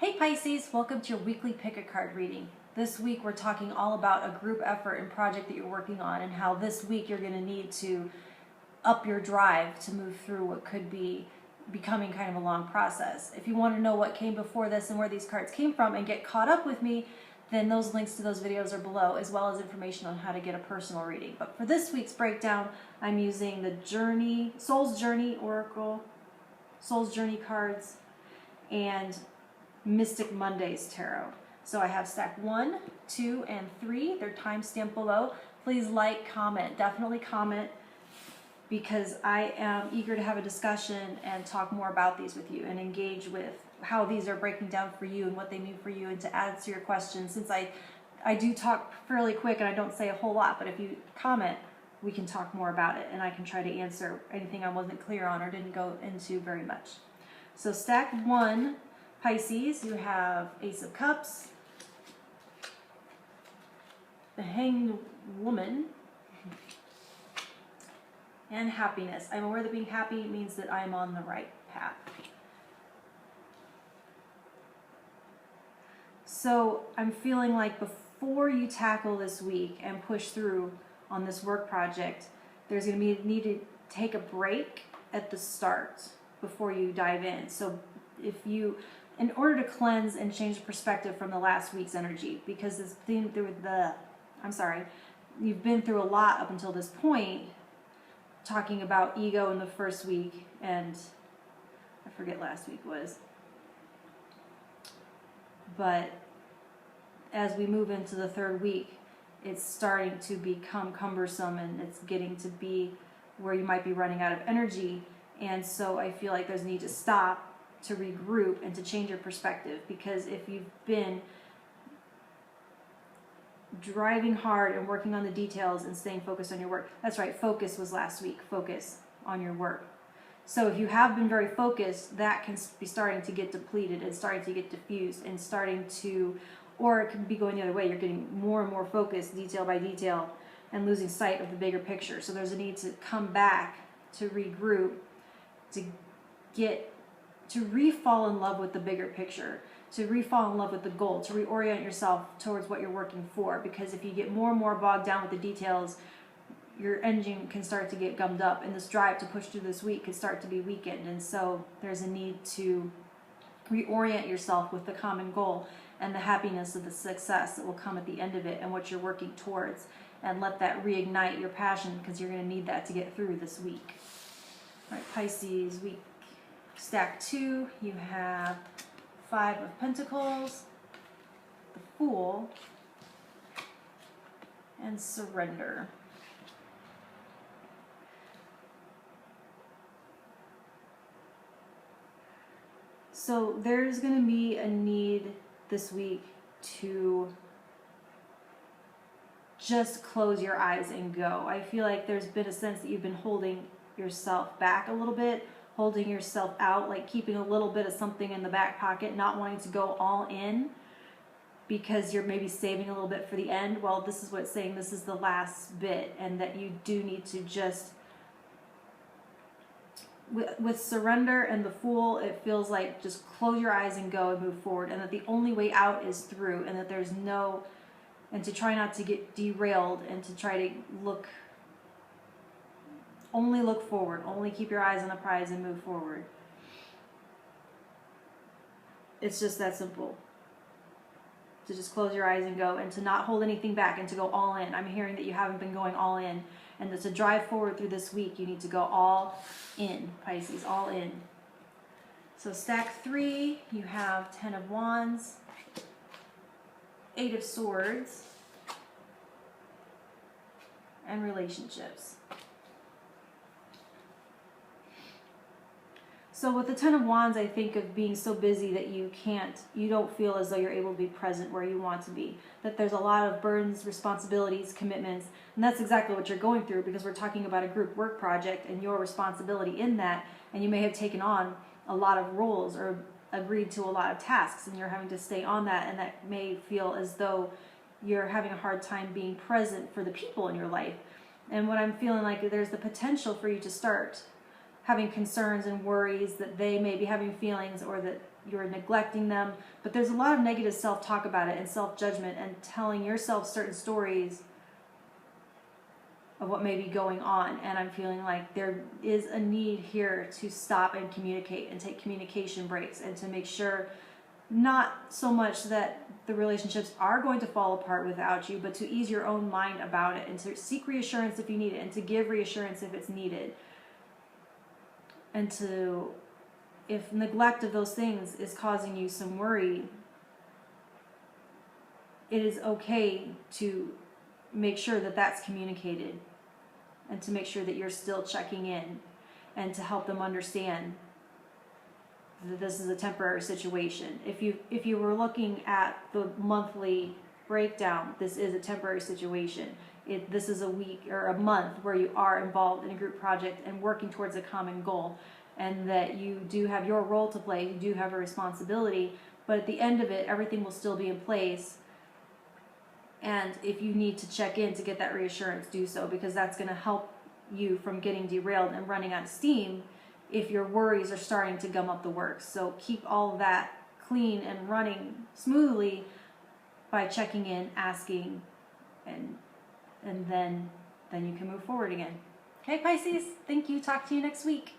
Hey Pisces, welcome to your weekly pick-a-card reading. This week we're talking all about a group effort and project that you're working on and how this week you're going to need to up your drive to move through what could be becoming kind of a long process. If you want to know what came before this and where these cards came from and get caught up with me, then those links to those videos are below, as well as information on how to get a personal reading. But for this week's breakdown, I'm using the Soul's Journey Oracle, Soul's Journey cards, and Mystic Mondays Tarot. So I have stack 1, 2, and 3. They're timestamped below. Please like, comment, definitely comment, because I am eager to have a discussion and talk more about these with you and engage with how these are breaking down for you and what they mean for you, and to add to your questions. Since I do talk fairly quick and I don't say a whole lot, but if you comment, we can talk more about it and I can try to answer anything I wasn't clear on or didn't go into very much. So stack 1, Pisces, you have Ace of Cups, the Hanged Woman, and Happiness. I'm aware that being happy means that I'm on the right path. So I'm feeling like before you tackle this week and push through on this work project, there's going to be a need to take a break at the start before you dive in. So if you, in order to cleanse and change the perspective from the last week's energy, because this theme you've been through a lot up until this point, talking about ego in the first week, and I forget last week was, but as we move into the third week, it's starting to become cumbersome and it's getting to be where you might be running out of energy. And so I feel like there's a need to stop, to regroup, and to change your perspective. Because if you've been driving hard and working on the details and staying focused on your work, that's right, focus was last week, focus on your work. So if you have been very focused, that can be starting to get depleted and starting to get diffused and starting to, or it can be going the other way. You're getting more and more focused, detail by detail, and losing sight of the bigger picture. So there's a need to come back, to regroup, to re-fall in love with the bigger picture, to re-fall in love with the goal, to reorient yourself towards what you're working for. Because if you get more and more bogged down with the details, your engine can start to get gummed up, and this drive to push through this week can start to be weakened. And so there's a need to reorient yourself with the common goal and the happiness of the success that will come at the end of it and what you're working towards, and let that reignite your passion, because you're going to need that to get through this week. All right, Pisces week. Stack 2, you have 5 of Pentacles, the Fool, and Surrender. So there's going to be a need this week to just close your eyes and go. I feel like there's been a sense that you've been holding yourself back a little bit, holding yourself out, like keeping a little bit of something in the back pocket, not wanting to go all in because you're maybe saving a little bit for the end. Well, this is what it's saying, this is the last bit, and that you do need to just, with Surrender and the Fool, it feels like just close your eyes and go and move forward, and that the only way out is through, and that there's no, and to try not to get derailed, and to try to only look forward, only keep your eyes on the prize and move forward. It's just that simple. To just close your eyes and go, and to not hold anything back, and to go all in. I'm hearing that you haven't been going all in, and that to drive forward through this week, you need to go all in, Pisces, all in. So stack 3, you have 10 of Wands, 8 of Swords, and relationships. So with the 10 of Wands, I think of being so busy that you don't feel as though you're able to be present where you want to be. That there's a lot of burdens, responsibilities, commitments, and that's exactly what you're going through, because we're talking about a group work project and your responsibility in that, and you may have taken on a lot of roles or agreed to a lot of tasks, and you're having to stay on that, and that may feel as though you're having a hard time being present for the people in your life. And what I'm feeling like, there's the potential for you to start having concerns and worries that they may be having feelings or that you're neglecting them. But there's a lot of negative self-talk about it and self-judgment and telling yourself certain stories of what may be going on. And I'm feeling like there is a need here to stop and communicate and take communication breaks and to make sure not so much that the relationships are going to fall apart without you, but to ease your own mind about it and to seek reassurance if you need it and to give reassurance if it's needed. And to, if neglect of those things is causing you some worry, it is okay to make sure that that's communicated and to make sure that you're still checking in and to help them understand that this is a temporary situation. If you were looking at the monthly breakdown, this is a temporary situation. This is a week or a month where you are involved in a group project and working towards a common goal, and that you do have your role to play, you do have a responsibility, but at the end of it, everything will still be in place. And if you need to check in to get that reassurance, do so, because that's going to help you from getting derailed and running out of steam if your worries are starting to gum up the works. So keep all that clean and running smoothly by checking in, asking, and then you can move forward again. Okay, Pisces, thank you. Talk to you next week.